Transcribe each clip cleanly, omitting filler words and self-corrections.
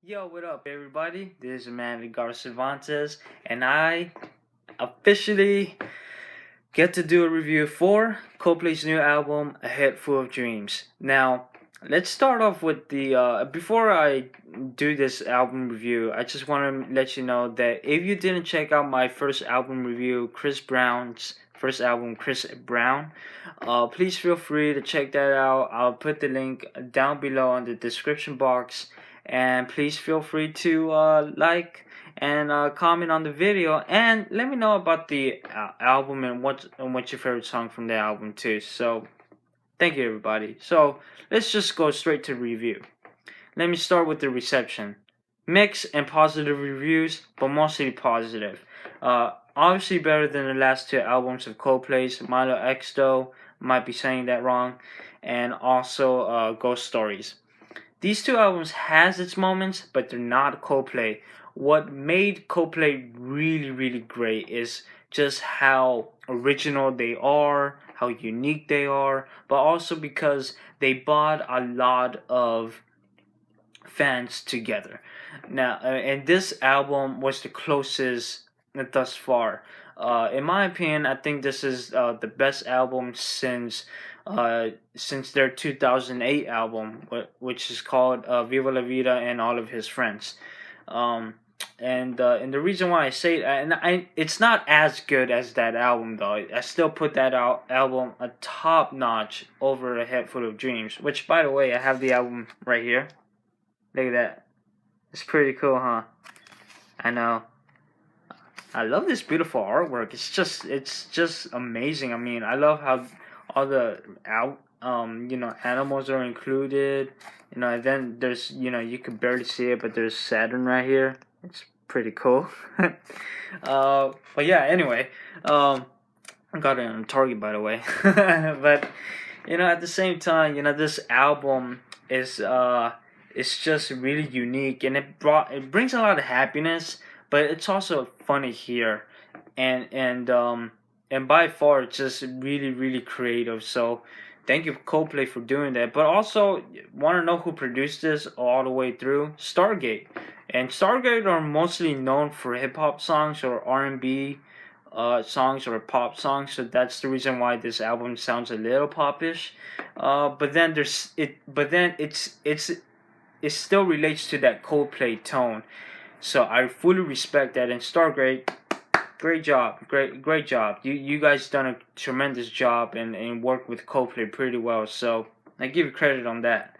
Yo, what up, everybody? This is your man Edgardo Cervantes, and I officially get to do a review for Coldplay's new album, A Head Full of Dreams. Now, let's start off with the. Before I do this album review, I just want to let you know that if you didn't check out my first album review, Chris Brown's first album, Chris Brown, please feel free to check that out. I'll put the link down below in the description box, and please feel free to like and comment on the video and let me know about the album and what's your favorite song from the album too. So thank you, everybody. So let's just go straight to review. Let me start with the reception. Mixed and positive reviews, but mostly positive. Obviously better than the last two albums of Coldplay's. Milo X though, might be saying that wrong, and also Ghost Stories. These two albums has its moments, but they're not Coldplay. What made Coldplay really, really great is just how original they are, how unique they are, but also because they brought a lot of fans together. Now, and this album was the closest thus far. In my opinion, I think this is the best album since their 2008 album, which is called Viva la Vida and All of His Friends. Um, and the reason why I say and it's not as good as that album though. I still put that album a top notch over A Head Full of Dreams. Which, by the way, I have the album right here. Look at that. It's pretty cool, huh? I know. I love this beautiful artwork. It's just amazing. I mean, I love how all the animals are included. And then there's you can barely see it, but there's Saturn right here. It's pretty cool. But yeah, anyway, I got it on Target, by the way. But at the same time, this album is it's just really unique, and it brings a lot of happiness, but it's also funny here, and by far it's just really, really creative. So thank you Coldplay for doing that. But also, want to know who produced this all the way through? Stargate. And Stargate are mostly known for hip hop songs or R&B songs or pop songs, so that's the reason why this album sounds a little popish. But then there's it. But then it still relates to that Coldplay tone. So I fully respect that. And Stargate, great job, great job. You guys done a tremendous job and work with Coldplay pretty well. So I give you credit on that.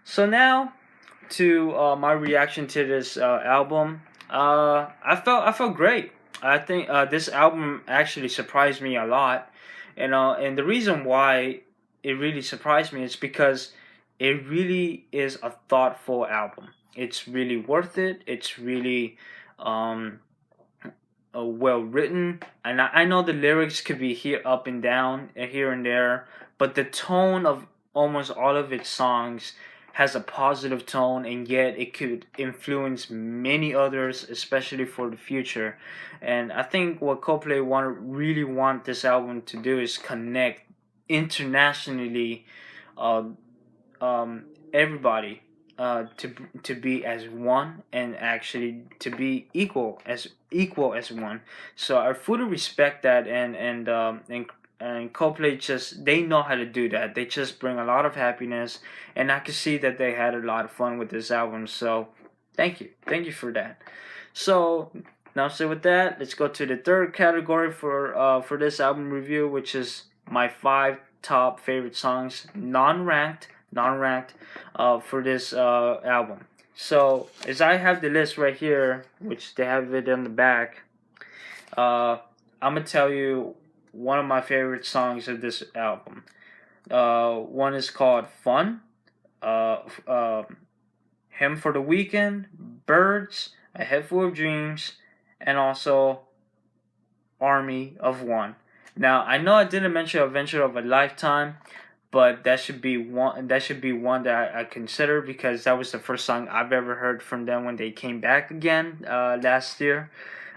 So now to my reaction to this album. I felt great. I think this album actually surprised me a lot. And the reason why it really surprised me is because it really is a thoughtful album. It's really worth it. It's really um, well written, and I know the lyrics could be here up and down, here and there, but the tone of almost all of its songs has a positive tone, and yet it could influence many others, especially for the future. And I think what Coldplay really want this album to do is connect internationally, uh, everybody, to be as one, and actually to be equal as one. So I fully respect that, and Coldplay, just they know how to do that. They just bring a lot of happiness, and I can see that they had a lot of fun with this album. So thank you for that. So now, so with that, let's go to the third category for this album review, which is my five top favorite songs, non-ranked, for this album. So as I have the list right here, which they have it on the back, I'm gonna tell you one of my favorite songs of this album. One is called "Fun," uh, uh, "Hymn for the Weekend," "Birds," "A Head Full of Dreams," and also "Army of One." Now I know I didn't mention "Adventure of a Lifetime," but that should be one. That should be one that I consider, because that was the first song I've ever heard from them when they came back again last year,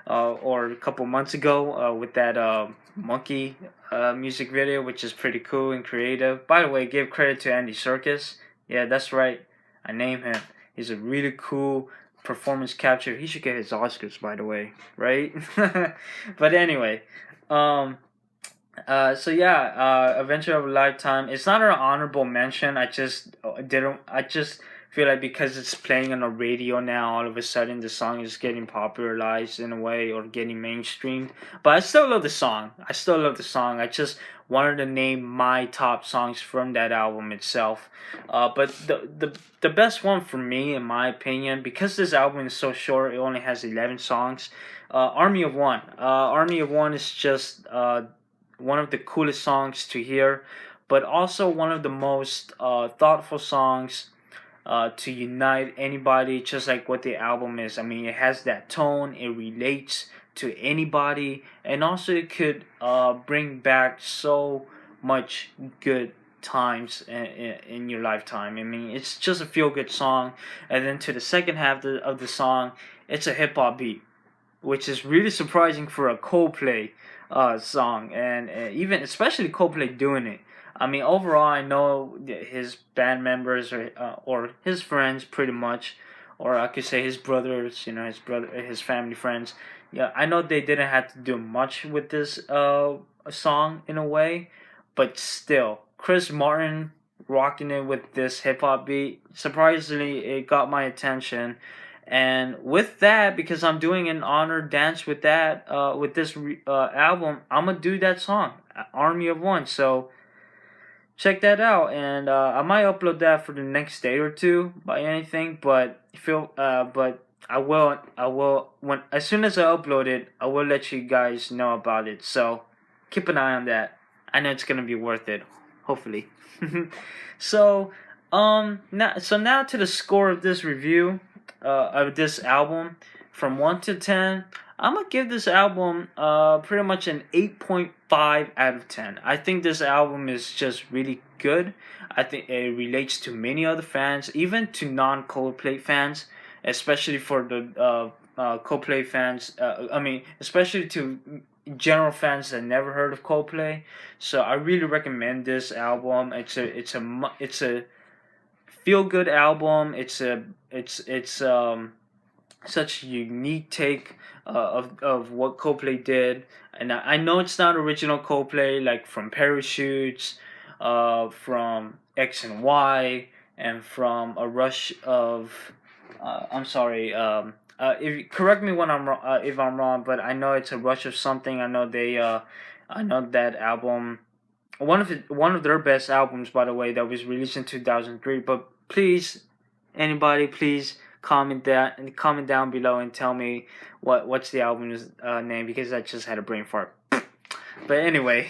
or a couple months ago, with that monkey music video, which is pretty cool and creative. By the way, give credit to Andy Serkis. Yeah, that's right. I name him. He's a really cool performance capture. He should get his Oscars, by the way, right? But anyway, um, so yeah, Adventure of a Lifetime. It's not an honorable mention. I just didn't. I just feel like because it's playing on the radio now, all of a sudden the song is getting popularized in a way or getting mainstreamed. But I still love the song. I still love the song. I just wanted to name my top songs from that album itself. But the best one for me, in my opinion, because this album is so short, it only has 11 songs. Army of One. Army of One is just one of the coolest songs to hear, but also one of the most thoughtful songs to unite anybody, just like what the album is. I mean, it has that tone, it relates to anybody, and also it could bring back so much good times in your lifetime. I mean, it's just a feel good song, and then to the second half of the song, it's a hip hop beat, which is really surprising for a Coldplay song, and even especially Coldplay doing it. I mean, overall, I know his band members or his friends, pretty much, or I could say his brothers, his family friends. Yeah, I know they didn't have to do much with this song in a way, but still, Chris Martin rocking it with this hip hop beat. Surprisingly, it got my attention, and with that, because I'm doing an honor dance with that, with this album, I'm gonna do that song, Army of One. So check that out, and I might upload that for the next day or two by anything. But I will when as soon as I upload it, I will let you guys know about it. So keep an eye on that. I know it's gonna be worth it, hopefully. So now to the score of this review of this album from 1 to 10. I'm gonna give this album pretty much an 8.5 out of 10. I think this album is just really good. I think it relates to many other fans, even to non-Coldplay fans, especially for the Coldplay fans. I mean, especially to general fans that never heard of Coldplay. So I really recommend this album. It's a feel good album. It's such a unique take of what Coldplay did, and I know it's not original Coldplay, like from Parachutes, from X and Y, and from a rush of I'm sorry. If correct me when if I'm wrong, but I know it's a rush of something. I know that album, one of their best albums, by the way, that was released in 2003. But please, anybody, please comment down below and tell me what's the album's name, because I just had a brain fart. But anyway,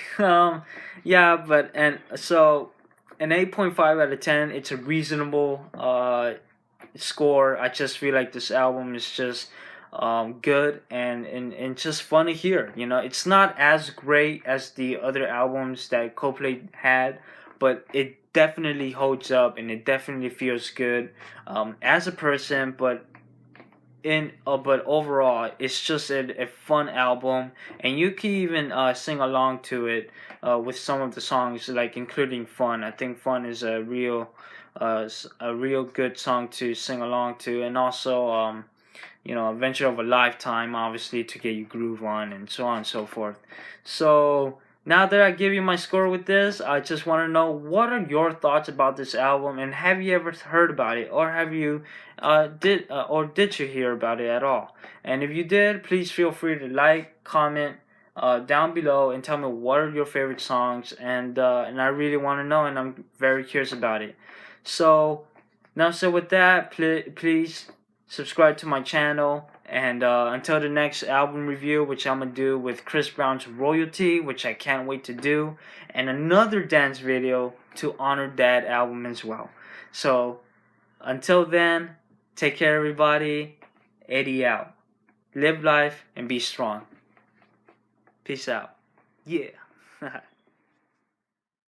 yeah, but and so an 8.5 out of 10. It's a reasonable score. I just feel like this album is just good and just fun to hear. It's not as great as the other albums that Coldplay had, but it definitely holds up and it definitely feels good as a person. But overall, it's just a fun album, and you can even sing along to it with some of the songs, like including "Fun." I think "Fun" is a real good song to sing along to, and also "Adventure of a Lifetime," obviously, to get you groove on, and so on and so forth. So now that I give you my score with this, I just want to know, what are your thoughts about this album, and have you ever heard about it, or have you did you hear about it at all? And if you did, please feel free to like, comment down below, and tell me what are your favorite songs, and I really want to know, and I'm very curious about it. So with that, please subscribe to my channel. And until the next album review, which I'm going to do with Chris Brown's Royalty, which I can't wait to do, and another dance video to honor that album as well. So until then, take care, everybody. Eddy out. Live life and be strong. Peace out. Yeah.